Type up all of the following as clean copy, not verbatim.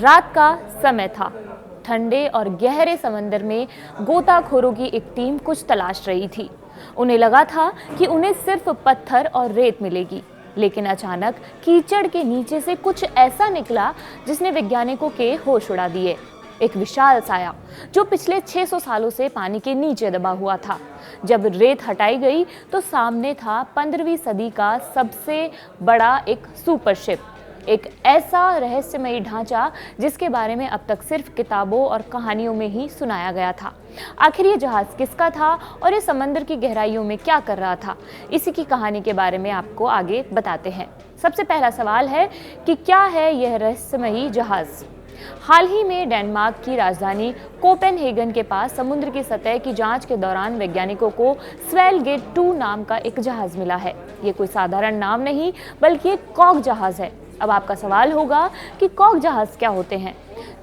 रात का समय था। ठंडे और गहरे समंदर में गोताखोरों की एक टीम कुछ तलाश रही थी। उन्हें लगा था कि उन्हें सिर्फ पत्थर और रेत मिलेगी, लेकिन अचानक कीचड़ के नीचे से कुछ ऐसा निकला जिसने वैज्ञानिकों के होश उड़ा दिए। एक विशाल साया जो पिछले 600 सालों से पानी के नीचे दबा हुआ था। जब रेत हटाई गई तो सामने था 15वीं सदी का सबसे बड़ा एक सुपरशिप, एक ऐसा रहस्यमयी ढांचा जिसके बारे में अब तक सिर्फ किताबों और कहानियों में ही सुनाया गया था। आखिर ये जहाज किसका था और ये समंदर की गहराइयों में क्या कर रहा था, इसी की कहानी के बारे में आपको आगे बताते हैं। सबसे पहला सवाल है कि क्या है यह रहस्यमयी जहाज। हाल ही में डेनमार्क की राजधानी कोपेनहेगन के पास समुद्र की सतह की जांच के दौरान वैज्ञानिकों को स्वेलगेट 2 नाम का एक जहाज मिला है। ये कोई साधारण नाम नहीं बल्कि एक कॉक जहाज है। अब आपका सवाल होगा कि कॉक जहाज क्या होते हैं।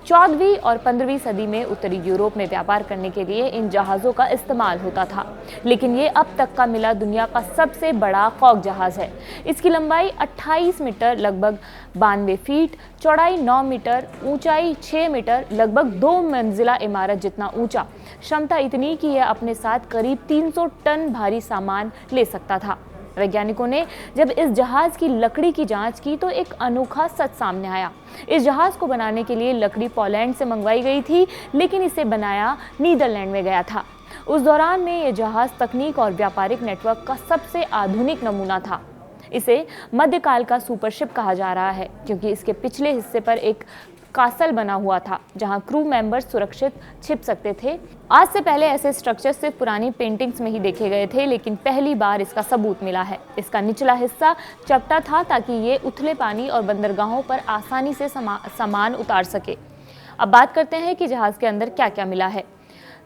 14वीं और 15वीं सदी में उत्तरी यूरोप में व्यापार करने के लिए इन जहाज़ों का इस्तेमाल होता था, लेकिन ये अब तक का मिला दुनिया का सबसे बड़ा कॉक जहाज है। इसकी लंबाई 28 मीटर लगभग 92 फीट, चौड़ाई 9 मीटर, ऊंचाई 6 मीटर, लगभग 2 मंजिला इमारत जितना ऊंचा, क्षमता इतनी कि यह अपने साथ करीब 300 टन भारी सामान ले सकता था। वैज्ञानिकों ने जब इस जहाज की लकड़ी की जांच की तो एक अनोखा सच सामने आया। इस जहाज को बनाने के लिए लकड़ी पोलैंड से मंगवाई गई थी, लेकिन इसे बनाया नीदरलैंड में गया था। उस दौरान में यह जहाज तकनीक और व्यापारिक नेटवर्क का सबसे आधुनिक नमूना था। इसे मध्यकाल का सुपरशिप कहा जा रहा है क्योंकि इसके पिछले हिस्से पर एक कासल बना हुआ था जहां क्रू मेंबर्स सुरक्षित छिप सकते थे। आज से पहले ऐसे स्ट्रक्चर सिर्फ पुरानी पेंटिंग्स में ही देखे गए थे, लेकिन पहली बार इसका सबूत मिला है। इसका निचला हिस्सा चपटा था ताकि ये उथले पानी और बंदरगाहों पर आसानी से सामान उतार सके। अब बात करते हैं कि जहाज के अंदर क्या क्या मिला है।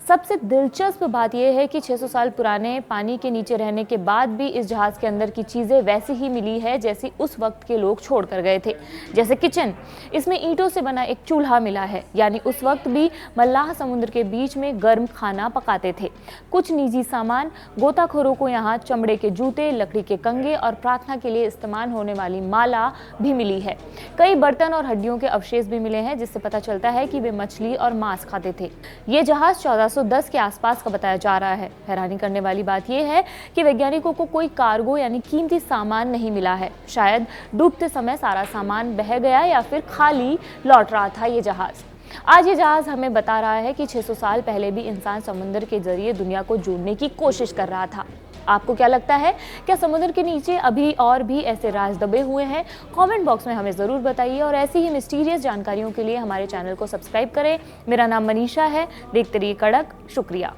सबसे दिलचस्प बात यह है कि 600 साल पुराने पानी के नीचे रहने के बाद भी इस जहाज के अंदर की चीज़ें वैसी ही मिली है जैसी उस वक्त के लोग छोड़ कर गए थे। जैसे किचन, इसमें ईंटों से बना एक चूल्हा मिला है, यानी उस वक्त भी मल्लाह समुद्र के बीच में गर्म खाना पकाते थे। कुछ निजी सामान, गोताखोरों को यहाँ चमड़े के जूते, लकड़ी के कंगे और प्रार्थना के लिए इस्तेमाल होने वाली माला भी मिली है। कई बर्तन और हड्डियों के अवशेष भी मिले हैं जिससे पता चलता है कि वे मछली और मांस खाते थे। ये जहाज 1410 के आसपास का बताया जा रहा है। हैरानी करने वाली बात यह है कि वैज्ञानिकों को कोई कार्गो यानी कीमती सामान नहीं मिला है। शायद डूबते समय सारा सामान बह गया या फिर खाली लौट रहा था ये जहाज। आज ये जहाज हमें बता रहा है कि 600 साल पहले भी इंसान समुद्र के जरिए दुनिया को जोड़ने की कोशिश कर रहा था। आपको क्या लगता है, क्या समुद्र के नीचे अभी और भी ऐसे राज दबे हुए हैं? कमेंट बॉक्स में हमें ज़रूर बताइए और ऐसी ही मिस्टीरियस जानकारियों के लिए हमारे चैनल को सब्सक्राइब करें। मेरा नाम मनीषा है। देखते रहिए कड़क। शुक्रिया।